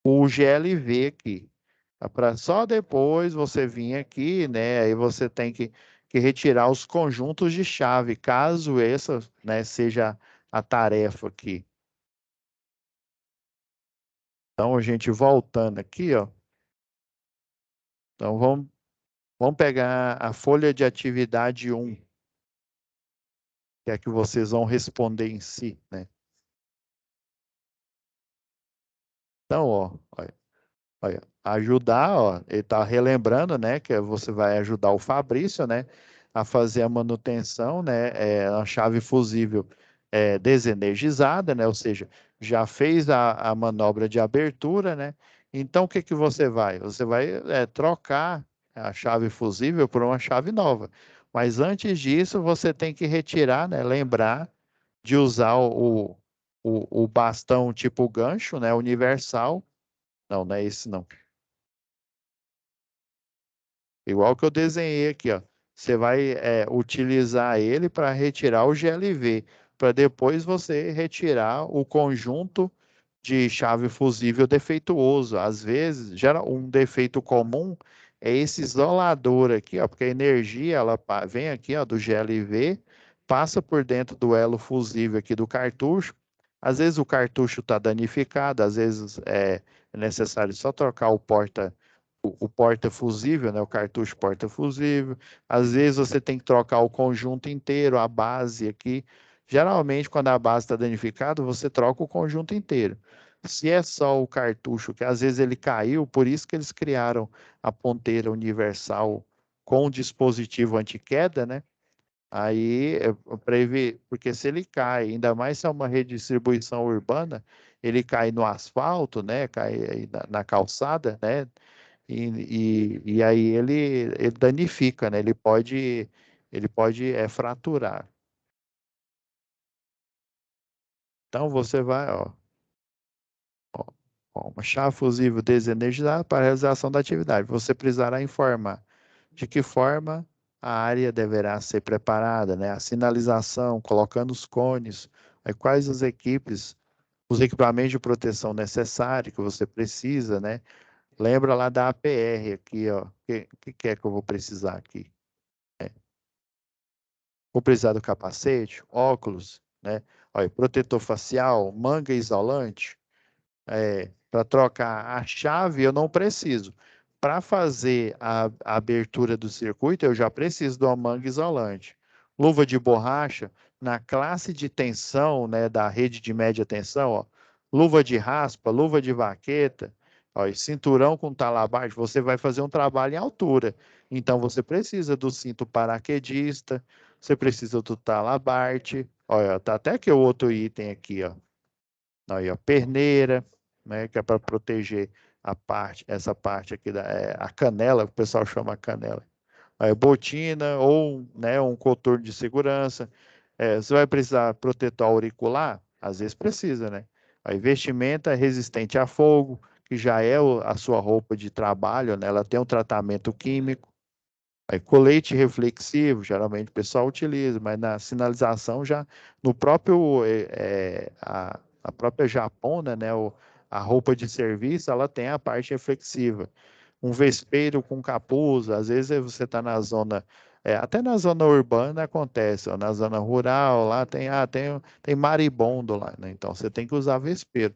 o GLV aqui. Para só depois você vir aqui, né? Aí você tem que retirar os conjuntos de chave, caso essa, né, seja a tarefa aqui. Então, a gente voltando aqui, ó. Então, vamos pegar a folha de atividade 1, que é que vocês vão responder em si, né? Então, ó, olha, ajudar, ó, ele está relembrando, né, que você vai ajudar o Fabrício, né, a fazer a manutenção, né, a chave fusível desenergizada, né, ou seja, já fez a manobra de abertura, né, então o que que você vai? Você vai trocar a chave fusível por uma chave nova. Mas antes disso, você tem que retirar, né? Lembrar de usar o bastão tipo gancho, né? Universal. Não, não é esse não. Igual que eu desenhei aqui, ó. Você vai utilizar ele para retirar o GLV, para depois você retirar o conjunto de chave fusível defeituoso. Às vezes, um defeito comum é esse isolador aqui, ó, porque a energia ela vem aqui, ó, do GLV, passa por dentro do elo fusível aqui do cartucho. Às vezes o cartucho está danificado, às vezes é necessário só trocar o porta-fusível, né, o cartucho porta-fusível. Às vezes você tem que trocar o conjunto inteiro, a base aqui. Geralmente, quando a base está danificada, você troca o conjunto inteiro. Se é só o cartucho, que às vezes ele caiu, por isso que eles criaram a ponteira universal com dispositivo anti-queda, né? Aí, para ver, porque se ele cai, ainda mais se é uma redistribuição urbana, ele cai no asfalto, né? Cai aí na calçada, né? E aí ele danifica, né? Ele pode fraturar. Então você vai, ó, uma chave fusível desenergizada para a realização da atividade. Você precisará informar de que forma a área deverá ser preparada, né? A sinalização, colocando os cones, aí quais os equipamentos de proteção necessários que você precisa, né? Lembra lá da APR aqui, ó. O que é que eu vou precisar aqui? Vou precisar do capacete, óculos, né? Olha, protetor facial, manga isolante. Para trocar a chave, eu não preciso. Para fazer a abertura do circuito, eu já preciso de uma manga isolante. Luva de borracha, na classe de tensão, né, da rede de média tensão, ó, luva de raspa, luva de vaqueta, ó, e cinturão com talabarte, você vai fazer um trabalho em altura. Então, você precisa do cinto paraquedista, você precisa do talabarte, olha, tá até que o outro item aqui, ó. Aí, ó, perneira, né, que é para proteger essa parte aqui a canela, que o pessoal chama canela. Aí, botina ou, né, um coturno de segurança. Você vai precisar protetor auricular? Às vezes precisa, né? Aí, vestimenta resistente a fogo, que já é a sua roupa de trabalho, né? Ela tem um tratamento químico. Aí, colete reflexivo, geralmente o pessoal utiliza, mas na sinalização já, no próprio, a própria japona, né, a roupa de serviço, ela tem a parte reflexiva. Um vespeiro com capuz, às vezes você está na zona, até na zona urbana acontece, ó, na zona rural, lá tem maribondo lá, né, então você tem que usar vespeiro.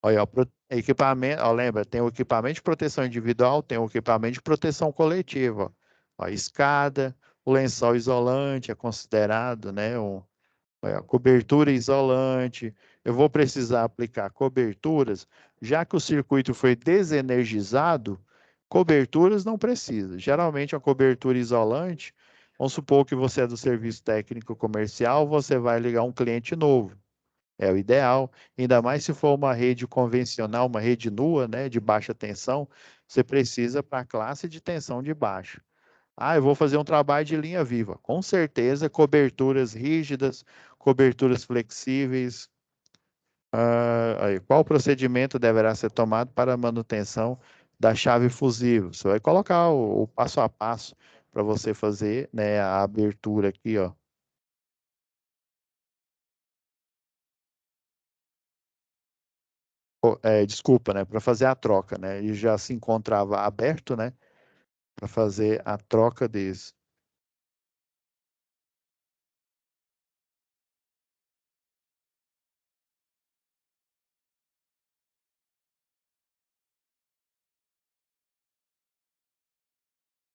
Olha, equipamento, ó, lembra, tem o equipamento de proteção individual, tem o equipamento de proteção coletiva. Ó, a escada, o lençol isolante é considerado, né, olha, cobertura isolante. Eu vou precisar aplicar coberturas, já que o circuito foi desenergizado, coberturas não precisa. Geralmente a cobertura isolante, vamos supor que você é do serviço técnico comercial, você vai ligar um cliente novo. É o ideal, ainda mais se for uma rede convencional, uma rede nua, né, de baixa tensão, você precisa para a classe de tensão de baixa. Ah, eu vou fazer um trabalho de linha viva. Com certeza, coberturas rígidas, coberturas flexíveis. Aí, qual procedimento deverá ser tomado para a manutenção da chave fusível? Você vai colocar o passo a passo para você fazer, né, a abertura aqui, ó. Desculpa, né, para fazer a troca, né? Ele já se encontrava aberto, né, para fazer a troca desse.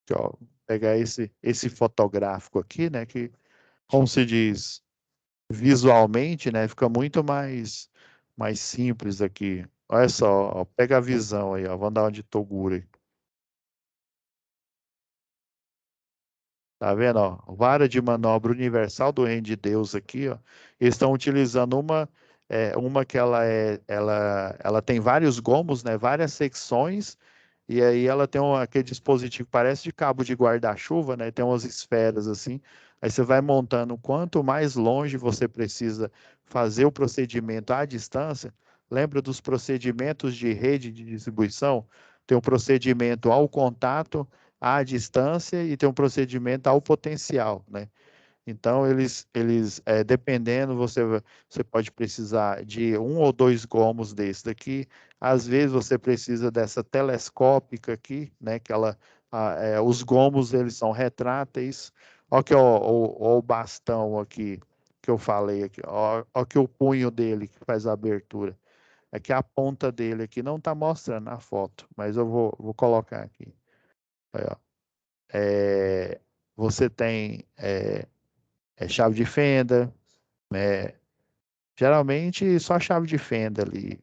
Aqui, ó, pegar esse fotográfico aqui, né, que, como se diz, visualmente, né, fica muito mais simples aqui. Olha só, ó, pega a visão aí, ó, vamos dar uma de Toguro. Tá vendo, ó? Vara de manobra universal do reino de Deus aqui, ó. Eles estão utilizando uma que ela tem vários gomos, né? Várias secções E aí ela tem aquele dispositivo, parece de cabo de guarda-chuva, né? Tem umas esferas assim. Aí você vai montando, quanto mais longe você precisa fazer o procedimento à distância, lembra dos procedimentos de rede de distribuição? Tem um procedimento ao contato, à distância e tem um procedimento ao potencial, né? Então, dependendo, você pode precisar de um ou dois gomos desse daqui. Às vezes, você precisa dessa telescópica aqui, né? Os gomos, eles são retráteis. Olha aqui, ó, o bastão aqui que eu falei aqui. Ó, ó aqui o punho dele que faz a abertura. Aqui a ponta dele aqui não está mostrando na foto, mas eu vou colocar aqui. Aí, ó. É, você tem chave de fenda, né? Geralmente só chave de fenda ali,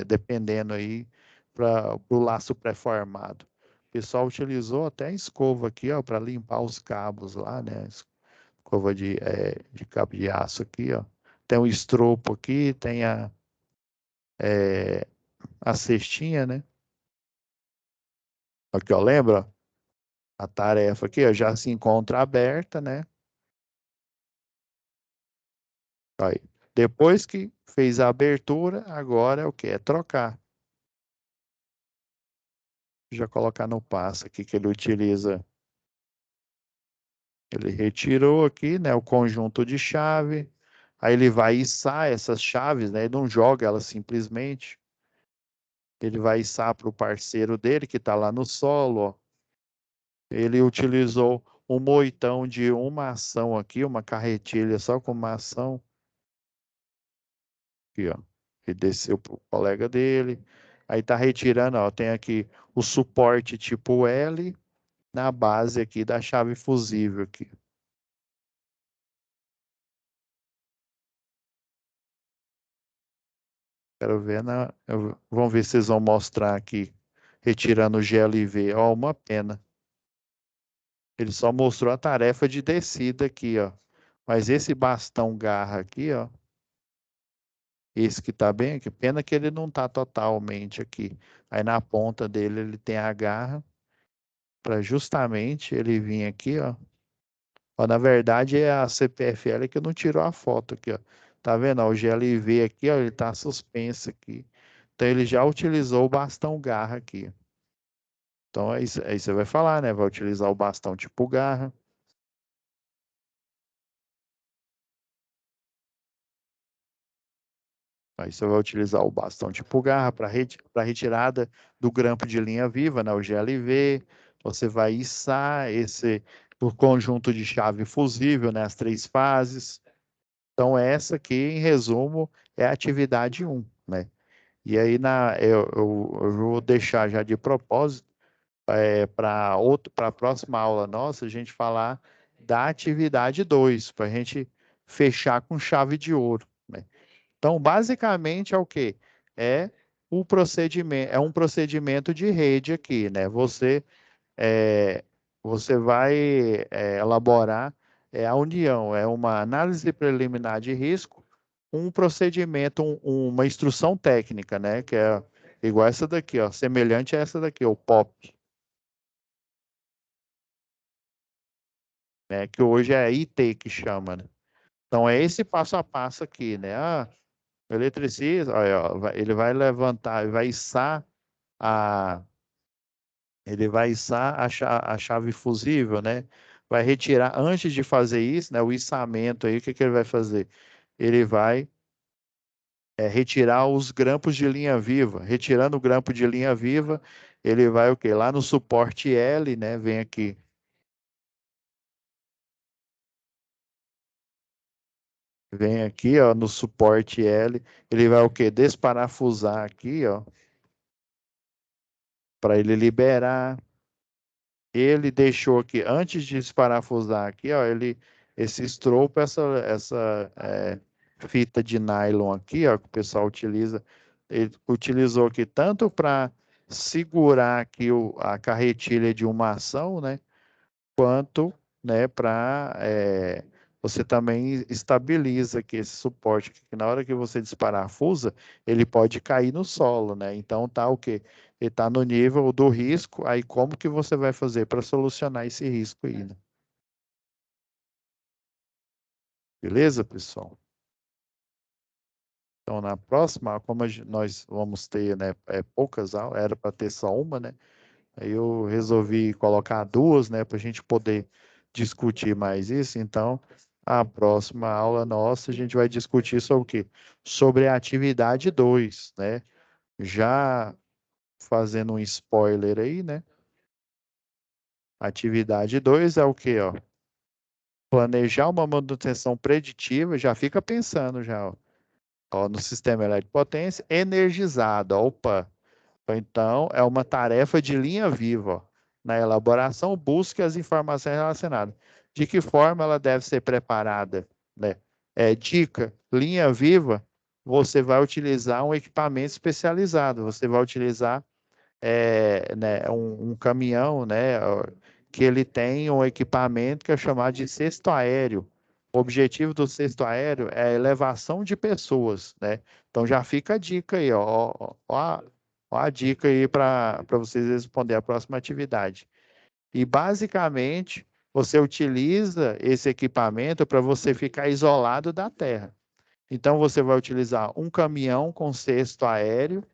dependendo aí para o laço pré-formado. O pessoal utilizou até a escova aqui, ó, para limpar os cabos lá, né? Escova de cabo de aço aqui, ó. Tem o estropo aqui, tem a cestinha, né? Aqui, ó, lembra? A tarefa aqui, ó, já se encontra aberta, né? Aí, depois que fez a abertura, agora é o que? É trocar. Já colocar no passo aqui que ele utiliza. Ele retirou aqui, né, o conjunto de chave. Aí ele vai içar essas chaves, né? Ele não joga elas simplesmente. Ele vai içar para o parceiro dele que está lá no solo, ó. Ele utilizou um moitão de uma ação aqui, uma carretilha só com uma ação. Aqui, ó. Ele desceu para o colega dele. Aí tá retirando, ó. Tem aqui o suporte tipo L na base aqui da chave fusível aqui. Quero ver vamos ver se vocês vão mostrar aqui, retirando o GLV. Ó, uma pena. Ele só mostrou a tarefa de descida aqui, ó. Mas esse bastão garra aqui, ó. Esse que tá bem aqui. Pena que ele não tá totalmente aqui. Aí na ponta dele ele tem a garra para justamente ele vir aqui, ó. Ó, na verdade é a CPFL que não tirou a foto aqui, ó. Tá vendo? Ó, o GLV aqui, ó, ele tá suspenso aqui. Então ele já utilizou o bastão garra aqui. Então aí você vai falar, né? Vai utilizar o bastão tipo garra. Aí você vai utilizar o bastão tipo garra para retirada do grampo de linha viva, né? O GLV. Você vai içar o conjunto de chave fusível, né? As três fases. Então essa aqui, em resumo, é a atividade um, né? E aí eu vou deixar já de propósito para a próxima aula nossa, a gente falar da atividade 2 para a gente fechar com chave de ouro, né? Então, basicamente é o quê? É é um procedimento de rede aqui, né? É, você vai elaborar a união, é uma análise preliminar de risco, um procedimento, uma instrução técnica, né? Que é igual essa daqui, ó, semelhante a essa daqui, o POP. Né? Que hoje é IT que chama, né? Então é esse passo a passo aqui, né? O eletricista, olha, ó, ele vai levantar, a, ele vai içar a chave fusível, né? Vai retirar, antes de fazer isso, né? O içamento aí, o que que ele vai fazer? Ele vai retirar os grampos de linha viva. Retirando o grampo de linha viva, ele vai o quê? Lá no suporte L, né? Vem aqui. Vem aqui, ó, no suporte L, ele vai o quê? Desparafusar aqui, ó, para ele liberar. Ele deixou aqui, antes de desparafusar aqui, ó, esse estropo, essa fita de nylon aqui, ó, que o pessoal utiliza, ele utilizou aqui tanto para segurar aqui a carretilha de uma ação, né? Quanto, né, para você também estabiliza aqui esse suporte, que na hora que você desparafusa, ele pode cair no solo, né? Então tá o quê? Ele está no nível do risco, aí como que você vai fazer para solucionar esse risco aí, né? Beleza, pessoal? Então, na próxima, como nós vamos ter, né, poucas aulas, era para ter só uma, né? Aí eu resolvi colocar duas, né, para a gente poder discutir mais isso. Então, a próxima aula nossa, a gente vai discutir sobre o quê? Sobre a atividade 2, né? Já fazendo um spoiler aí, né? Atividade 2 é o quê, ó? Planejar uma manutenção preditiva, já fica pensando já, ó, no sistema elétrico de potência energizado, ó, opa. Então, é uma tarefa de linha viva, ó. Na elaboração, busque as informações relacionadas. De que forma ela deve ser preparada, né? Dica, linha viva, você vai utilizar um equipamento especializado, você vai utilizar né, um caminhão, né, ó, que ele tem um equipamento que é chamado de cesto aéreo. O objetivo do cesto aéreo é a elevação de pessoas, né? Então já fica a dica aí, ó a dica aí para vocês responder a próxima atividade. E basicamente você utiliza esse equipamento para você ficar isolado da terra. Então você vai utilizar um caminhão com cesto aéreo.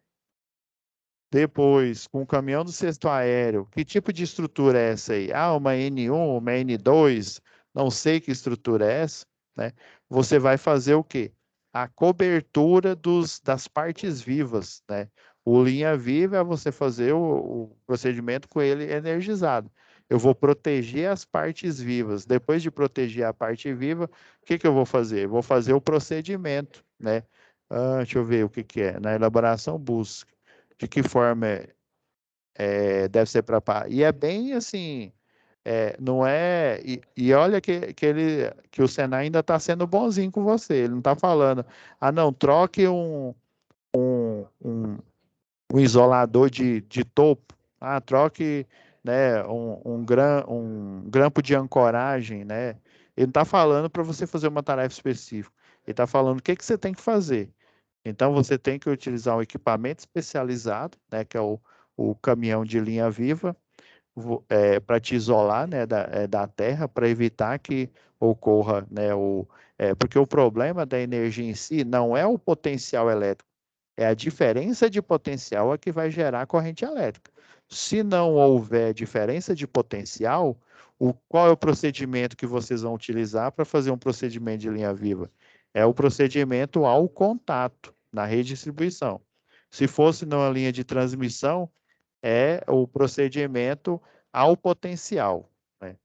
Depois, com o caminhão do cesto aéreo, que tipo de estrutura é essa aí? Ah, uma N1, uma N2, não sei que estrutura é essa, né? Você vai fazer o quê? A cobertura das partes vivas, né? O linha viva é você fazer o procedimento com ele energizado. Eu vou proteger as partes vivas. Depois de proteger a parte viva, o que que eu vou fazer? Eu vou fazer o procedimento, né? Deixa eu ver o que que é. Na elaboração, busca de que forma deve ser preparado. E é bem assim, não é. E olha que o Senai ainda está sendo bonzinho com você. Ele não está falando, ah, não, troque um isolador de topo, ah, troque, né, um grampo de ancoragem, né? Ele não está falando para você fazer uma tarefa específica. Ele está falando o que que você tem que fazer. Então, você tem que utilizar um equipamento especializado, né, que é o caminhão de linha viva, para te isolar, né, da terra, para evitar que ocorra, né, porque o problema da energia em si não é o potencial elétrico, é a diferença de potencial a que vai gerar corrente elétrica. Se não houver diferença de potencial, qual é o procedimento que vocês vão utilizar para fazer um procedimento de linha viva? É o procedimento ao contato na rede de distribuição. Se fosse numa linha de transmissão, é o procedimento ao potencial, né?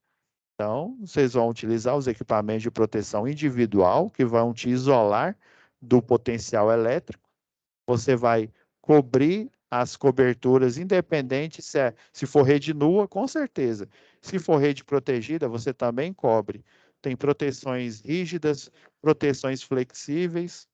Então, vocês vão utilizar os equipamentos de proteção individual que vão te isolar do potencial elétrico. Você vai cobrir as coberturas, independente se for rede nua, com certeza. Se for rede protegida, você também cobre. Tem proteções rígidas, proteções flexíveis.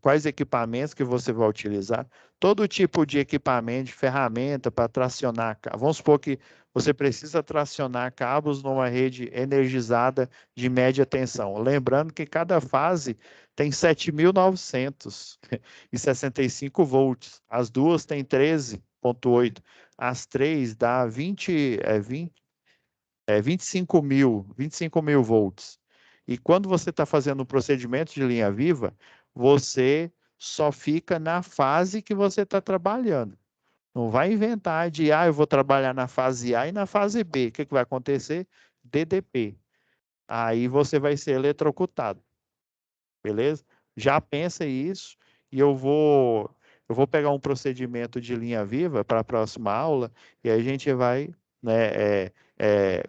Quais equipamentos que você vai utilizar? Todo tipo de equipamento, de ferramenta para tracionar. Vamos supor que você precisa tracionar cabos numa rede energizada de média tensão. Lembrando que cada fase tem 7.965 volts. As duas têm 13,8. As três dá 25 mil volts. E quando você está fazendo um procedimento de linha viva, você só fica na fase que você está trabalhando. Não vai inventar de, eu vou trabalhar na fase A e na fase B. O que que vai acontecer? DDP. Aí você vai ser eletrocutado, beleza? Já pensa isso e eu vou pegar um procedimento de linha viva para a próxima aula e aí a gente vai, né,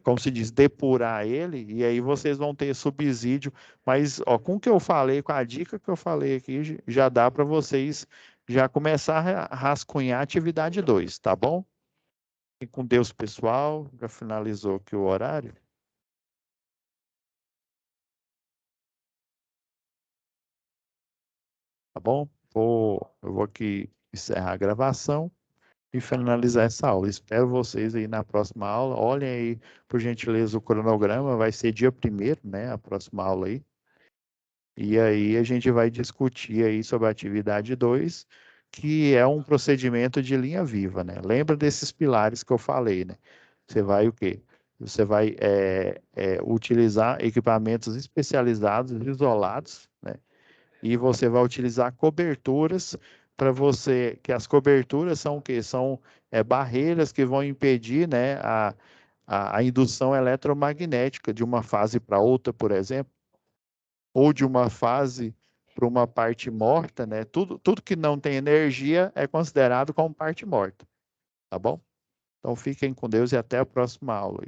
como se diz, depurar ele e aí vocês vão ter subsídio. Mas ó, com o que eu falei, com a dica que eu falei aqui, já dá para vocês já começar a rascunhar a atividade 2, tá bom? E com Deus, pessoal, já finalizou aqui o horário, tá bom? Eu vou aqui encerrar a gravação e finalizar essa aula. Espero vocês aí na próxima aula. Olhem aí, por gentileza, o cronograma. Vai ser dia primeiro, né? A próxima aula aí. E aí a gente vai discutir aí sobre a atividade 2, que é um procedimento de linha viva, né? Lembra desses pilares que eu falei, né? Você vai o quê? Você vai utilizar equipamentos especializados, isolados, né? E você vai utilizar coberturas para você, que as coberturas são o quê? São barreiras que vão impedir, né, a indução eletromagnética de uma fase para outra, por exemplo, ou de uma fase para uma parte morta, né? Tudo que não tem energia é considerado como parte morta, tá bom? Então fiquem com Deus e até a próxima aula.